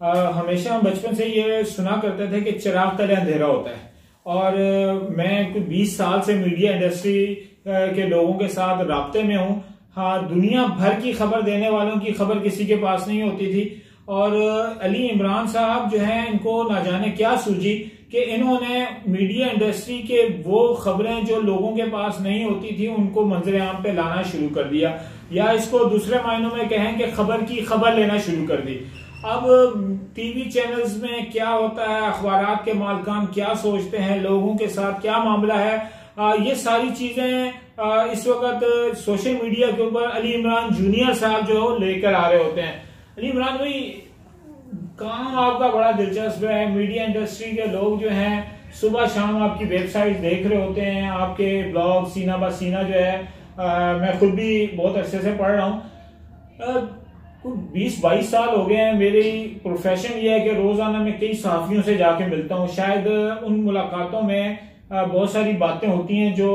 हमेशा हम बचपन से ये सुना करते थे कि चिराग तले अंधेरा होता है। और मैं कुछ 20 साल से मीडिया इंडस्ट्री के लोगों के साथ राब्ते में हूँ। हाँ, दुनिया भर की खबर देने वालों की खबर किसी के पास नहीं होती थी। और अली इमरान साहब जो है, इनको ना जाने क्या सूझी कि इन्होंने मीडिया इंडस्ट्री के वो खबरें जो लोगों के पास नहीं होती थी उनको मंजर आम पे लाना शुरू कर दिया, या इसको दूसरे मायनों में कहें कि खबर की खबर लेना शुरू कर दी। अब टीवी चैनल्स में क्या होता है, अखबारात के मालिकान क्या सोचते हैं, लोगों के साथ क्या मामला है, ये सारी चीजें इस वक्त सोशल मीडिया के ऊपर अली इमरान जूनियर साहब जो लेकर आ रहे होते हैं। अली इमरान भाई, काम आपका बड़ा दिलचस्प है। मीडिया इंडस्ट्री के लोग जो हैं सुबह शाम आपकी वेबसाइट देख रहे होते हैं, आपके ब्लॉग सीना बा सीना जो है मैं खुद भी बहुत अच्छे से पढ़ रहा हूँ। 20-22 साल हो गए हैं। मेरी प्रोफेशन ये है कि रोजाना मैं कई सहाफियों से जाके मिलता हूँ। शायद उन मुलाकातों में बहुत सारी बातें होती हैं जो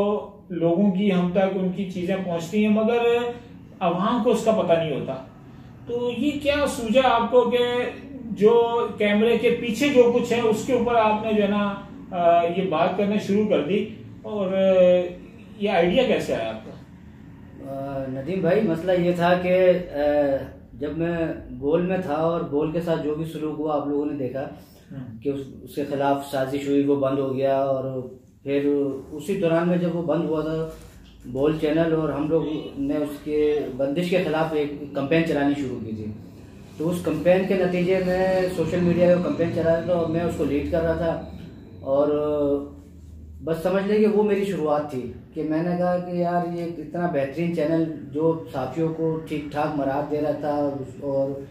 लोगों की हम तक उनकी चीजें पहुंचती हैं, मगर अवाम को उसका पता नहीं होता। तो ये क्या सूझा आपको कि जो कैमरे के पीछे जो कुछ है उसके ऊपर आपने जो है ना ये बात करना शुरू कर दी, और ये आइडिया कैसे आया आपका? नदीम भाई, मसला ये था कि जब मैं गोल में था और गोल के साथ जो भी शुरू हुआ आप लोगों ने देखा कि उसके खिलाफ साजिश हुई, वो बंद हो गया। और फिर उसी दौरान में जब वो बंद हुआ था बोल चैनल, और हम लोग ने उसके बंदिश के खिलाफ एक कैंपेन चलानी शुरू की थी। तो उस कैंपेन के नतीजे में सोशल मीडिया का कैंपेन चला रहा था और मैं उसको लीड कर रहा था। और बस समझ लें कि वो मेरी शुरुआत थी कि मैंने कहा कि यार ये इतना बेहतरीन चैनल जो साफियों को ठीक ठाक मराहत दे रहा था और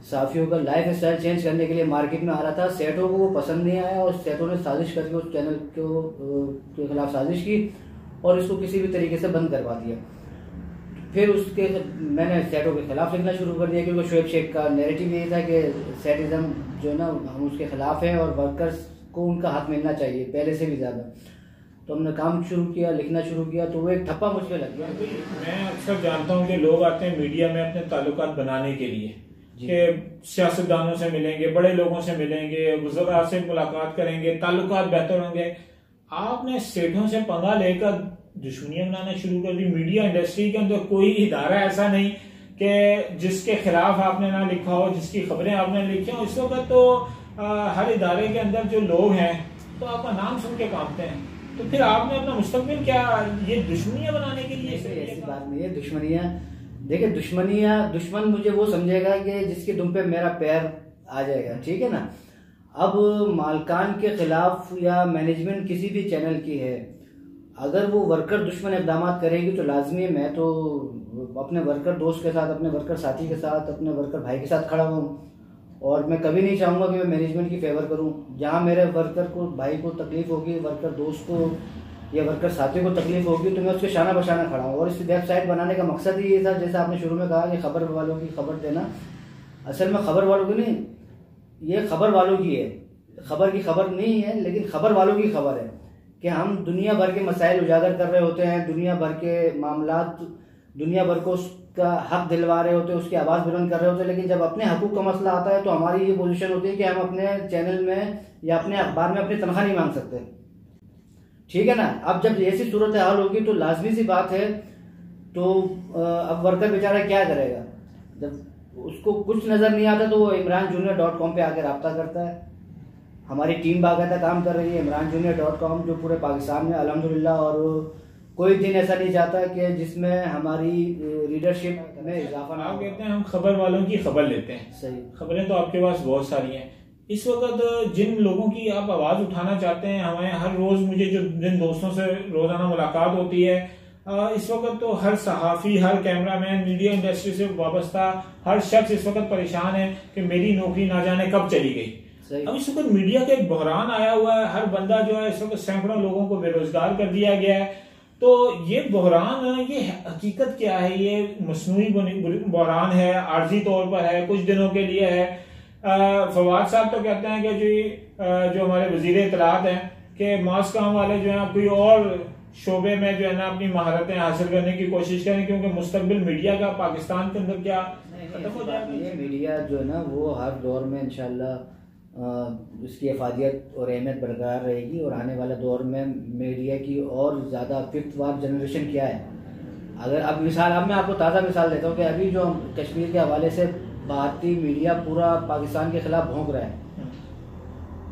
साफियों का लाइफ स्टाइल चेंज करने के लिए मार्केट में आ रहा था, सेठों को वो पसंद नहीं आया और सेठों ने साजिश करके उस चैनल के खिलाफ साजिश की और इसको किसी भी तरीके से बंद करवा दिया। फिर उसके मैंने सेठों के खिलाफ लिखना शुरू कर दिया, क्योंकि शोएब शेख का नैरेटिव यही था कि सेटिज्म जो है ना हम उसके खिलाफ हैं और वर्कर्स को उनका हक मिलना चाहिए पहले से भी ज़्यादा। तो हमने काम शुरू किया, लिखना शुरू किया, तो वो एक ठप्पा मुझ पे लग गया। मैं अक्सर जानता हूँ कि लोग आते हैं मीडिया में अपने ताल्लुकात बनाने के लिए, कि सियासतदानों से मिलेंगे, बड़े लोगों से मिलेंगे, बुजुर्ग से मुलाकात करेंगे, ताल्लुकात बेहतर होंगे। आपने सेठों से पंगा लेकर दुश्मनियां बनाना शुरू कर दी। मीडिया इंडस्ट्री के अंदर कोई इदारा ऐसा नहीं कि जिसके खिलाफ आपने ना लिखा हो, जिसकी खबरें आपने लिखी हो। इस वक्त तो हर इदारे के अंदर जो लोग हैं तो आपका नाम सुन के कांपते हैं। तो फिर आपने अपना मुस्तकबिल क्या ये दुश्मनियां बनाने के लिए? ऐसी बात नहीं है। दुश्मनियां, देखिए दुश्मन मुझे वो समझेगा कि जिसके दुम पे मेरा पैर आ जाएगा, ठीक है ना। अब मालकान के खिलाफ या मैनेजमेंट किसी भी चैनल की है, अगर वो वर्कर दुश्मन इक़दाम करेगी तो लाजमी मैं तो अपने वर्कर दोस्त के साथ, अपने वर्कर साथी के साथ, अपने वर्कर भाई के साथ खड़ा हूँ। और मैं कभी नहीं चाहूँगा कि मैं मैनेजमेंट की फेवर करूँ। जहाँ मेरे वर्कर को, भाई को तकलीफ होगी, वर्कर दोस्त को या वर्कर साथी को तकलीफ होगी, तो मैं उसके शाना बशाना खड़ा हूँ। और इस वेबसाइट बनाने का मकसद ही ये था, जैसा आपने शुरू में कहा कि खबर वालों की खबर देना। असल में खबर वालों की नहीं, ये खबर वालों की है। खबर की खबर नहीं है, लेकिन खबर वालों की खबर है कि हम दुनिया भर के मसाइल उजागर कर रहे होते हैं, दुनिया भर के मामलात, दुनिया भर को उसका हक दिलवा रहे होते हैं, उसकी आवाज़ बुलंद कर रहे होते हैं। लेकिन जब अपने हकूक़ का मसला आता है तो हमारी ये पोजीशन होती है कि हम अपने चैनल में या अपने अखबार में अपनी तनख्वाह नहीं मांग सकते, ठीक है ना। अब जब ऐसी सूरत हाल होगी तो लाजमी सी बात है, तो अब वर्कर बेचारा क्या करेगा? जब उसको कुछ नज़र नहीं आता तो वो imranjunior.com पे आकर रब्ता करता है। हमारी टीम बाकायदा काम कर रही है imranjunior.com, जो पूरे पाकिस्तान में अल्हम्दुलिल्लाह, और कोई दिन ऐसा नहीं जाता कि जिसमें हमारी रीडरशिप में इजाफा ना हो। आप कहते हैं हम खबर वालों की खबर लेते हैं, सही। खबरें तो आपके पास बहुत सारी हैं। इस वक्त जिन लोगों की आप आवाज उठाना चाहते हैं, हमें हर रोज मुझे जिन दोस्तों से रोजाना मुलाकात होती है, इस वक्त तो हर सहाफी, हर कैमरामैन, मीडिया इंडस्ट्री से वाबस्ता हर शख्स इस वक्त परेशान है कि मेरी नौकरी ना जाने कब चली गई। अब इस वक्त मीडिया का एक बहरान आया हुआ है। हर बंदा जो है, इस वक्त सैकड़ों लोगों को बेरोजगार कर दिया गया है। तो ये बहरान, ये हकीकत क्या है? ये मसनूई बहरान है, आर्जी तौर पर है, कुछ दिनों के लिए है। फवाद साहब तो कहते हैं कि जो हमारे वजीर इत्तलात हैं कि मास काम वाले जो हैं कोई और शोबे में जो है ना अपनी महारतें हासिल करने की कोशिश करें, क्योंकि मुस्तकबिल मीडिया का पाकिस्तान के अंदर क्या खत्म हो जाएगा। ये मीडिया जो है ना वो हर दौर में इंशाल्लाह उसकी अफादियत और अहमियत बरकरार रहेगी, और आने वाले दौर में मीडिया की और ज़्यादा फिफ्थ वार जनरेशन क्या है। अगर अब मैं आपको ताज़ा मिसाल देता हूँ कि अभी जो कश्मीर के हवाले से भारतीय मीडिया पूरा पाकिस्तान के खिलाफ भौंक रहा है,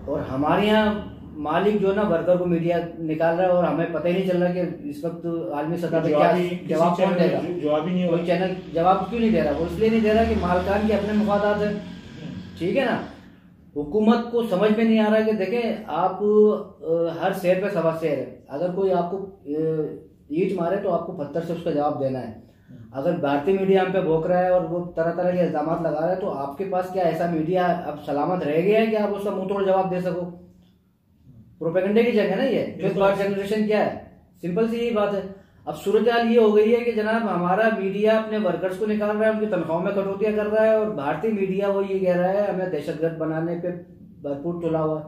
और हमारे यहाँ मालिक जो ना वर्कर को मीडिया निकाल रहा है, और हमें पता ही नहीं चल रहा कि इस वक्त आलमी सतह पे क्या जवाब कौन देगा। जवाब ही नहीं, कोई चैनल जवाब क्यों नहीं दे रहा? वो इसलिए नहीं दे रहा कि मालकान के अपने मुफादात है, ठीक है ना। हुकूमत को समझ में नहीं आ रहा कि देखें आप हर शेर पे सवा शेर है। अगर कोई आपको ईंट मारे तो आपको पत्थर से उसका जवाब देना है। अगर भारतीय मीडिया हम पे भोंक रहा है और वो तरह तरह के इल्जाम लगा रहा है, तो आपके पास क्या ऐसा मीडिया अब सलामत रह गया है कि आप उसका मुंह तोड़ जवाब दे सको? प्रोपेगेंडे की जगह ना ये फिफ्थ वार जनरेशन क्या है, सिंपल सी यही बात है। अब सूरत हाल ये हो गई है कि जनाब हमारा मीडिया अपने वर्कर्स को निकाल रहा है, उनकी तनख्वाहों में कटौतियां कर रहा है, और भारतीय मीडिया वो ये कह रहा है हमें दहशतगर्द बनाने पे भरपूर तुला हुआ।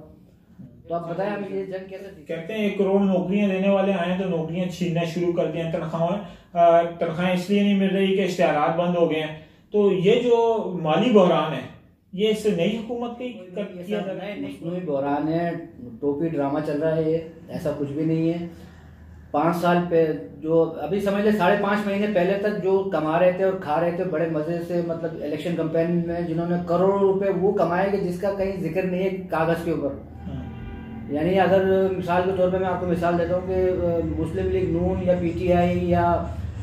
तो आप बताएं हम ये जंग कैसे कहते हैं 1 करोड़ नौकरियां देने वाले आए तो नौकरियां छीनना शुरू कर दिया, तनख्वाहें इसलिए नहीं मिल रही कि इश्तिहारात बंद हो गए हैं। तो ये जो माली बहरान है ये इस नई हुकूमत की किया जा रहा है, मसनूई बहरान है, टोपी ड्रामा चल रहा है, ये ऐसा कुछ भी नहीं है। 5 साल पे जो अभी समझ ले 5.5 महीने पहले तक जो कमा रहे थे और खा रहे थे बड़े मजे से, मतलब इलेक्शन कैंपेन में जिन्होंने करोड़ों रुपए वो कमाए कि जिसका कहीं जिक्र नहीं है कागज के ऊपर। यानी अगर मिसाल के तौर पे मैं आपको मिसाल देता हूँ कि मुस्लिम लीग नून या पीटीआई या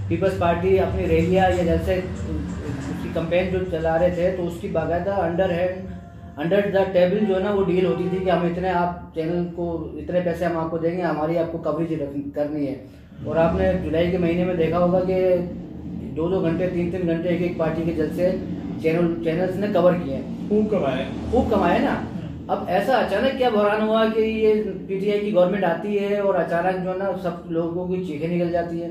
पीपल्स पार्टी अपनी रैलियां या जैसे उसकी कैंपेन जो चला रहे थे, तो उसकी बाकायदा अंडर द टेबल जो है ना वो डील होती थी कि हम इतने आप चैनल को इतने पैसे हम आपको देंगे, हमारी आपको कवरेज करनी है। और आपने जुलाई के महीने में देखा होगा कि 2-2 घंटे 3-3 घंटे एक पार्टी के जलसे चैनल्स ने कवर किए हैं, खूब कमाए ना। अब ऐसा अचानक क्या बहरान हुआ कि ये पीटीआई की गवर्नमेंट आती है और अचानक जो है ना सब लोगों की चीखें निकल जाती है,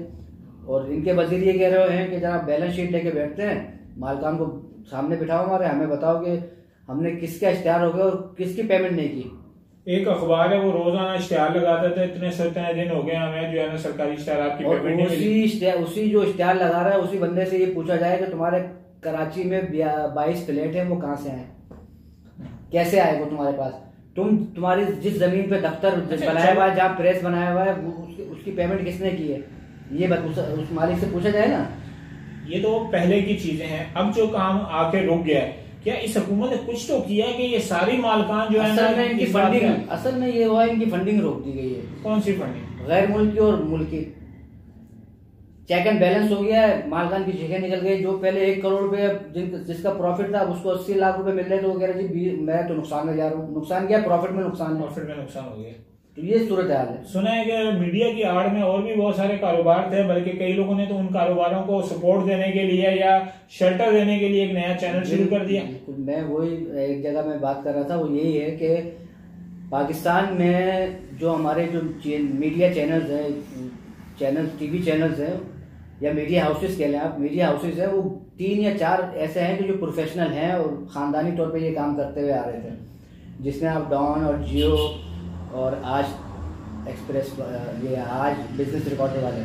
और इनके वजीर ये कह रहे हैं कि जनाब बैलेंस शीट लेके बैठते हैं, मालकान को सामने बिठाओ हमारे, हमें बताओ कि हमने किसका इश्तिहार हो गया और किसकी पेमेंट नहीं की। एक अखबार है वो रोजाना इश्तिहार लगाते थे, इतने दिन हो गए हमें जो है ना सरकारी इश्तिहार की पेमेंट नहीं मिली। उसी जो इश्तिहार लगा रहा है उसी बंदे से ये पूछा जाए कि तुम्हारे कराची में 22 फ्लैट है, वो कहाँ से आए, कैसे आए वो तुम्हारे पास? तुम्हारी जिस जमीन पे दफ्तर बनाया हुआ है, जहाँ प्रेस बनाया हुआ है, उसकी पेमेंट किसने की है? ये उस मालिक से पूछा जाए ना। ये तो पहले की चीजें हैं। अब जो काम आके रुक गया है, क्या इस हुकूमत ने कुछ तो किया है कि ये सारी मालकान जो है ना इनकी फंडिंग, असल में ये हुआ इनकी फंडिंग रोक दी गई है। कौन सी फंडिंग? गैर मुल्की और मुल्की चेक एंड बैलेंस हो गया है, मालकान की चेकें निकल गई। जो पहले 1 करोड़ रुपए जिसका प्रॉफिट था उसको 80 लाख रुपए मिल रहे, तो वो कह रहे जी मैं तो नुकसान में जा रहा हूँ। नुकसान क्या, प्रॉफिट में नुकसान है, प्रॉफिट में नुकसान हो गया। तो ये सूरत हाल है। सुना है कि मीडिया की आड़ में और भी बहुत सारे कारोबार थे, बल्कि कई लोगों ने तो उन कारोबारों को सपोर्ट देने के लिए या शेल्टर देने के लिए एक नया चैनल शुरू कर दिया। मैं वही एक जगह में बात कर रहा था, वो यही है कि पाकिस्तान में जो हमारे जो मीडिया चैनल्स हैं, टीवी चैनल्स हैं या मीडिया हाउसेस कह लें आप, मीडिया हाउसेस हैं, वो 3 या 4 ऐसे हैं कि जो प्रोफेशनल हैं और खानदानी तौर पे ये काम करते हुए आ रहे थे, जिसमें आप डॉन और जियो और आज एक्सप्रेस, ये आज बिजनेस रिकॉर्डर वाले।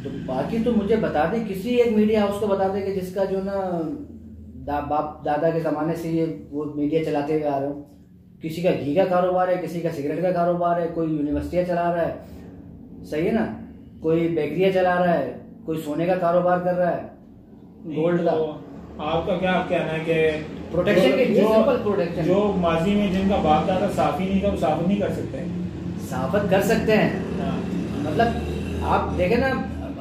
तो बाकी तो मुझे बता दें, किसी एक मीडिया हाउस को बता दें कि जिसका जो ना बाप दादा के ज़माने से ये वो मीडिया चलाते हुए आ रहे हो। किसी का घी का कारोबार है, किसी का सिगरेट का कारोबार है, कोई यूनिवर्सिटियाँ चला रहा है, सही है ना, कोई बेकरियाँ चला रहा है, कोई सोने का कारोबार कर रहा है, गोल्ड का। आपका क्या कहना है कि प्रोटेक्शन के लिए सिंपल प्रोटेक्शन, जो माजी में जिनका बाप दादा साफी नहीं था वो साबित नहीं कर सकते? साबित कर सकते हैं। मतलब आप देखें ना,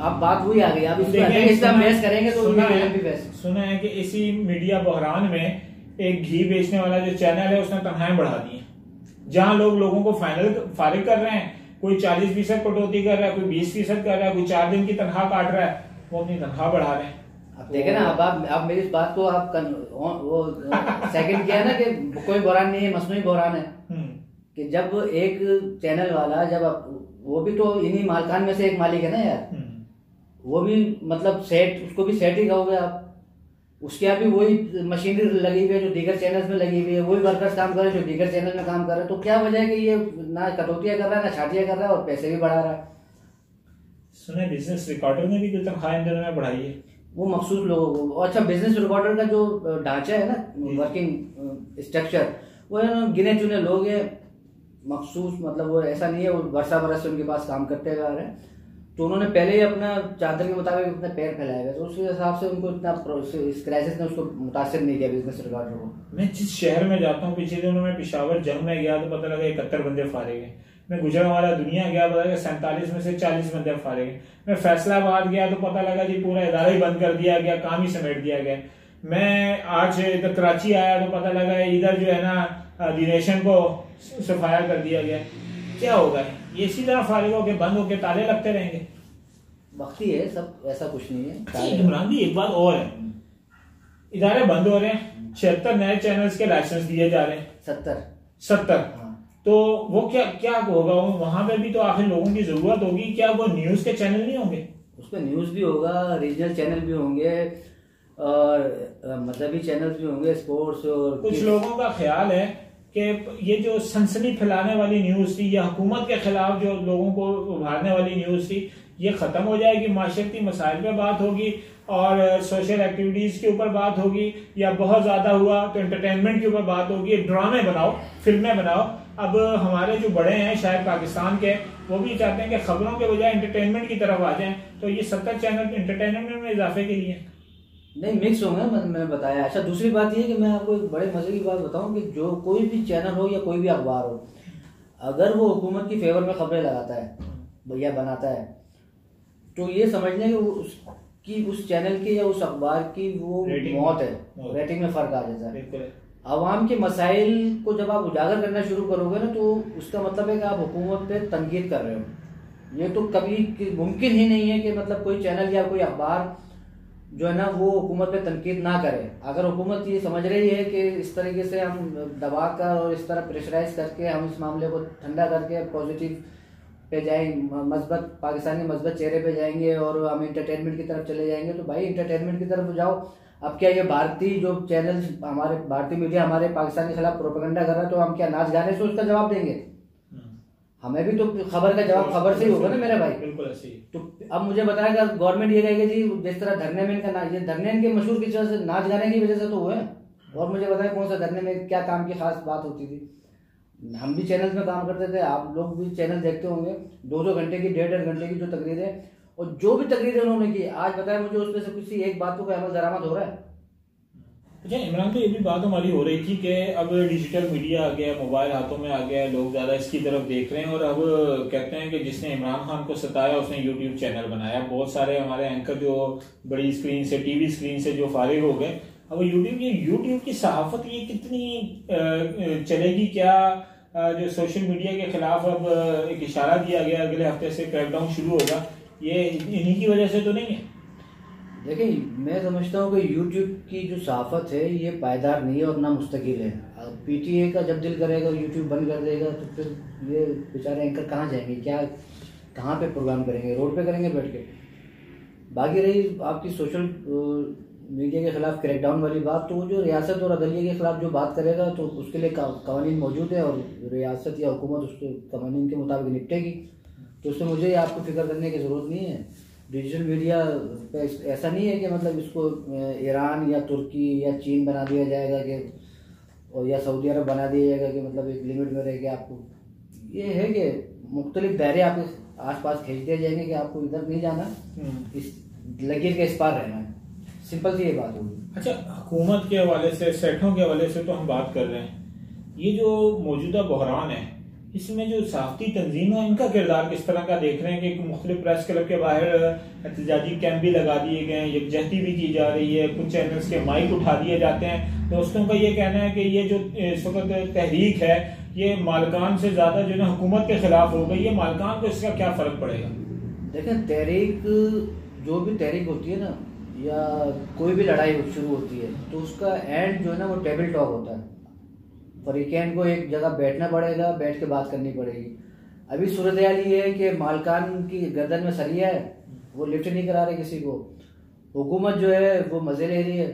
आप बात वही आ गई, आप बहस करेंगे तो सुना है कि इसी मीडिया बहरान में एक घी बेचने वाला जो चैनल है उसने तनख्वाहें बढ़ा दी है। जहां लोगों को फारिग कर रहे हैं, कोई 40% कटौती कर रहा है, कोई 20% कर रहा है, कोई 4 दिन की तनख्वाह काट रहा है, वो अपनी तनख्वाह बढ़ा रहे हैं। अब देखे ना, अब आप मेरी इस बात को आप वो सेकंड किया ना कि कोई बहरान नहीं है, मसनूई बहरान है। कि जब एक चैनल वाला, जब वो भी तो इन्हीं मालकान में से एक मालिक है ना यार, वो भी मतलब सेट, उसको भी सेट ही कहोगे आप। उसके यहाँ भी वही मशीनरी लगी हुई है जो दीगर चैनल्स में लगी हुई है, वही वर्कर्स काम कर रहे हैं जो दीगर चैनल में काम कर रहे हैं। तो क्या वजह है कि ये ना कटौतियां कर रहा है, ना छाटियां कर रहा है और पैसे भी बढ़ा रहा है? सुना है बिजनेस रिकॉर्डर ने भी कोई तनख्वाह इन दिनों में बढ़ाई है। वो मखसूस लोगों को। अच्छा, बिजनेस रिकॉर्डर का जो ढांचा है ना, वर्किंग स्ट्रक्चर, वो गिने चुने लोग हैं मखसूस, मतलब वो ऐसा नहीं है वो वर्षा बरस से उनके पास काम करते हुए आ रहे हैं। तो उन्होंने पहले ही अपना चादर के मुताबिक अपने पैर फैलाए गए, तो उसके हिसाब से उनको इतना इस क्राइसिस ने उसको मुतासिर नहीं किया बिजनेस रिकॉर्डर को। मैं जिस शहर में जाता हूँ, पिछले दिनों में पेशावर जंग में गया तो पता लगा 71 बंदे फारिग हैं। मैं गुजरांवाला दुनिया गया, पता लगा 47 में से 40 बंदे फारिग हैं। मैं फैसलाबाद गया तो पता लगा जी पूरा इदारा ही बंद कर दिया गया, काम ही समेट दिया गया। मैं आज इधर कराची आया तो पता लगा इधर जो है ना दिनेशन को सफाया कर दिया गया। क्या होगा ये? इसी तरह फारिग होके बंद होके ताले लगते रहेंगे? वक्ती है सब, ऐसा कुछ नहीं है। इमरान भी एक बात और है, इदारे बंद हो रहे हैं, 76 नए चैनल्स के लाइसेंस दिए जा रहे हैं। 70 तो वो क्या होगा? वहां पे भी तो आखिर लोगों की जरूरत होगी। क्या वो न्यूज के चैनल नहीं होंगे? उसमें न्यूज भी होगा, रीजनल चैनल भी होंगे और मजहबी चैनल भी होंगे, स्पोर्ट्स। और कुछ लोगों का ख्याल है कि ये जो सनसनी फैलाने वाली न्यूज थी या हुकूमत के खिलाफ जो लोगों को उभारने वाली न्यूज थी, ये खत्म हो जाएगी, माशरती मसाइल पे बात होगी और सोशल एक्टिविटीज के ऊपर बात होगी, या बहुत ज्यादा हुआ तो एंटरटेनमेंट के ऊपर बात होगी। ड्रामे बनाओ, फिल्में बनाओ। अब हमारे जो बड़े हैं शायद पाकिस्तान के, वो भी चाहते हैं कि खबरों के बजाय एंटरटेनमेंट की तरफ आ जाएं। तो ये 70 चैनल एंटरटेनमेंट में इजाफे के लिए नहीं, मिक्स होंगे, मैंने बताया। अच्छा, दूसरी बात ये कि मैं आपको एक बड़े मजे की बात बताऊं कि जो कोई भी चैनल हो या कोई भी अखबार हो, अगर वो हुकूमत की फेवर में खबरें लगाता है या बनाता है, तो ये समझ लें कि उस चैनल की या उस अखबार की वो मौत है, रेटिंग में फर्क आ जाता है। आवाम के मसाइल को जब आप उजागर करना शुरू करोगे ना, तो उसका मतलब है कि आप हुकूमत पे तनकीद कर रहे हो। ये तो कभी मुमकिन ही नहीं है कि मतलब कोई चैनल या कोई अखबार जो है ना वो हुकूमत पे तनकीद ना करे। अगर हुकूमत ये समझ रही है कि इस तरीके से हम दबा कर और इस तरह प्रेशराइज करके हम इस मामले को ठंडा करके पॉजिटिव पे जाएंगे, मस्बत पाकिस्तानी मस्बत चेहरे पे जाएंगे और हम इंटरटेनमेंट की तरफ चले जाएंगे, तो भाई इंटरटेनमेंट की तरफ जाओ। अब क्या ये भारतीय जो चैनल, हमारे भारतीय मीडिया हमारे पाकिस्तान के खिलाफ प्रोपेगेंडा कर रहा है, तो हम क्या नाच गाने से उसका जवाब देंगे? हमें भी तो खबर का जवाब खबर से ही होगा ना मेरे भाई। बिल्कुल ऐसे ही। तो अब मुझे बताएगा गवर्नमेंट ये कहेगी जी जिस तरह धरने में इनका ये धरने इनके मशहूर किस वजह से, नाच गाने की वजह से तो हुए। और मुझे बताया कौन सा धरने में क्या काम की खास बात होती थी। हम भी चैनल्स में काम करते थे, आप लोग भी चैनल देखते होंगे। 2-2 घंटे की 1.5 घंटे की जो तकरीरें, और जो भी तकरीरें उन्होंने की, आज बताया मुझे उसमें से किसी एक बात को कोई अमल दरामद हो रहा है? अच्छा इमरान, तो ये भी बात हमारी हो रही थी कि अब डिजिटल मीडिया आ गया, मोबाइल हाथों में आ गया, लोग ज्यादा इसकी तरफ देख रहे हैं और अब कहते हैं कि जिसने इमरान खान को सताया उसने यूट्यूब चैनल बनाया। बहुत सारे हमारे एंकर जो बड़ी स्क्रीन से, टीवी स्क्रीन से जो फारिग हो गए, अब यूट्यूब की सहाफत ये कितनी चलेगी? क्या जो सोशल मीडिया के खिलाफ अब एक इशारा दिया गया अगले हफ्ते से क्रैकडाउन शुरू होगा, ये इन्हीं की वजह से तो नहीं है? देखिए, मैं समझता हूँ कि यूट्यूब की जो सहाफत है ये पायदार नहीं है और ना मुस्तकिल है। अब पीटीए का जब दिल करेगा यूट्यूब बंद कर देगा, तो फिर ये बेचारे एंकर कहाँ जाएंगे? क्या कहाँ पे प्रोग्राम करेंगे? रोड पे करेंगे बैठ के? बाकी रही आपकी सोशल मीडिया के खिलाफ क्रैकडाउन वाली बात, तो वो जो रियासत और अदलिया के खिलाफ जो बात करेगा तो उसके लिए कवानीन मौजूद है और रियासत या हुकूमत उसके कवानीन के मुताबिक निपटेगी। तो उससे मुझे आपको फिक्र करने की ज़रूरत नहीं है। डिजिटल मीडिया पे ऐसा नहीं है कि मतलब इसको ईरान या तुर्की या चीन बना दिया जाएगा कि, और या सऊदी अरब बना दिया जाएगा कि मतलब एक लिमिट में रह के आपको, ये है कि मुख्तलिफ दायरे आपके आसपास खींच दिए जाएंगे कि आपको इधर नहीं जाना, इस लकीर के इस पार रहना है। सिंपल सी ये बात होगी। अच्छा, हुकूमत के हवाले से, सेठों के हवाले से तो हम बात कर रहे हैं, ये जो मौजूदा बहरान है इसमें जो सहाफती तंजीम है इनका किरदार किस तरह का देख रहे हैं कि मुख्तलिफ प्रेस क्लब के बाहर एहतजाजी कैंप भी लगा दिए गए हैं, यकजहती भी की जा रही है, कुछ चैनल्स के माइक उठा दिए जाते हैं। दोस्तों का ये कहना है कि ये जो इस वक्त तहरीक है ये मालकान से ज्यादा जो है हुकूमत के खिलाफ हो गई। ये मालकान को इसका क्या फर्क पड़ेगा? देखें, तहरीक, जो भी तहरीक होती है ना या कोई भी लड़ाई शुरू होती है, तो उसका एंड जो है ना वो टेबल टॉक होता है। फरीकैन को एक जगह बैठना पड़ेगा, बैठ के बात करनी पड़ेगी। अभी सूरत हाल ये है कि मालकान की गर्दन में सरिया है, वो लिफ्ट नहीं करा रहे किसी को, हुकूमत जो है वो मजे ले रही है।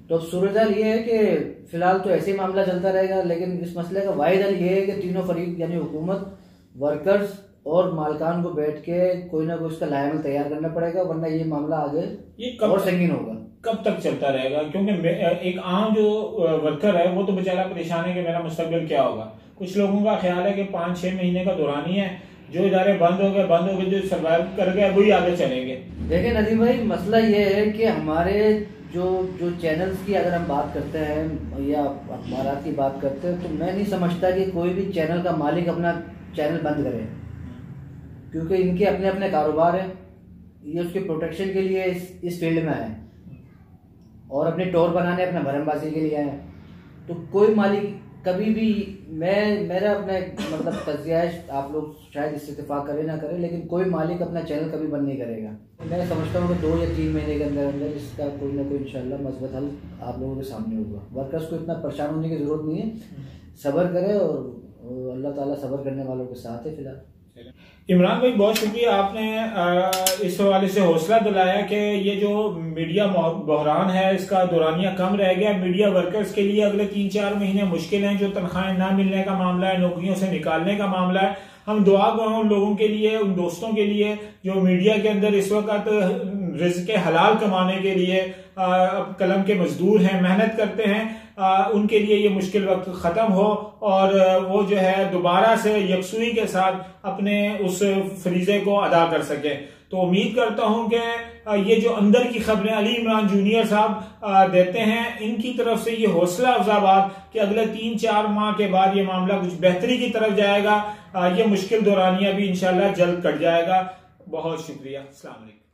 तो अब सूरत हाल ये है कि फिलहाल तो ऐसे ही मामला चलता रहेगा, लेकिन इस मसले का वाहिद हल ये है कि तीनों फरीक यानी हुकूमत, वर्कर्स और मालकान को बैठ के कोई ना कोई उसका लायमल तैयार करना पड़ेगा, वरना ये मामला आगे ये और संगीन होगा। कब तक चलता रहेगा? क्योंकि एक आम जो वर्कर है वो तो बेचारा परेशान है कि मेरा मुस्तकबिल क्या होगा। कुछ लोगों का ख्याल है कि 5-6 महीने का दौरानी है, जो इदारे बंद हो गए, जो सर्वाइव कर गए वही आगे चलेंगे। देखिए नदीम भाई, मसला ये है कि हमारे जो चैनल्स की अगर हम बात करते हैं या अखबारात की बात करते हैं, तो मैं नहीं समझता कि कोई भी चैनल का मालिक अपना चैनल बंद करे, क्योंकि इनके अपने अपने कारोबार है। ये उसके प्रोटेक्शन के लिए इस फील्ड में आए और अपने टोर बनाने, अपना भरमबाजी के लिए आए। तो कोई मालिक कभी भी, मेरा अपना मतलब तज्जिया है, आप लोग शायद इससे इत्तेफाक करें ना करें, लेकिन कोई मालिक अपना चैनल कभी बंद नहीं करेगा। मैं समझता हूँ कि 2 या 3 महीने के अंदर अंदर इसका कोई ना कोई इंशाल्लाह मस्बत हल आप लोगों के सामने होगा। वर्कर्स को इतना परेशान होने की जरूरत नहीं है, सब्र करें और अल्लाह ताला सब्र करने वालों के साथ है। फिलहाल इमरान भाई बहुत शुक्रिया, आपने इस हवाले से हौसला दिलाया कि ये जो मीडिया बहरान है इसका दौरानिया कम रह गया। मीडिया वर्कर्स के लिए अगले 3-4 महीने मुश्किल हैं, जो तनख्वाहें ना मिलने का मामला है, नौकरियों से निकालने का मामला है। हम दुआ गो उन लोगों के लिए, उन दोस्तों के लिए जो मीडिया के अंदर इस वक्त रिज़्क़ हलाल कमाने के लिए कलम के मजदूर हैं, मेहनत करते हैं, उनके लिए ये मुश्किल वक्त खत्म हो और वो जो है दोबारा से यकसुई के साथ अपने उस फरीजे को अदा कर सके। तो उम्मीद करता हूं कि ये जो अंदर की खबरें अली इमरान जूनियर साहब देते हैं, इनकी तरफ से ये हौसला अफजा बात कि अगले 3-4 माह के बाद ये मामला कुछ बेहतरी की तरफ जाएगा, ये मुश्किल दौरानिया भी इंशाल्लाह जल्द कट जाएगा। बहुत शुक्रिया। अस्सलाम वालेकुम।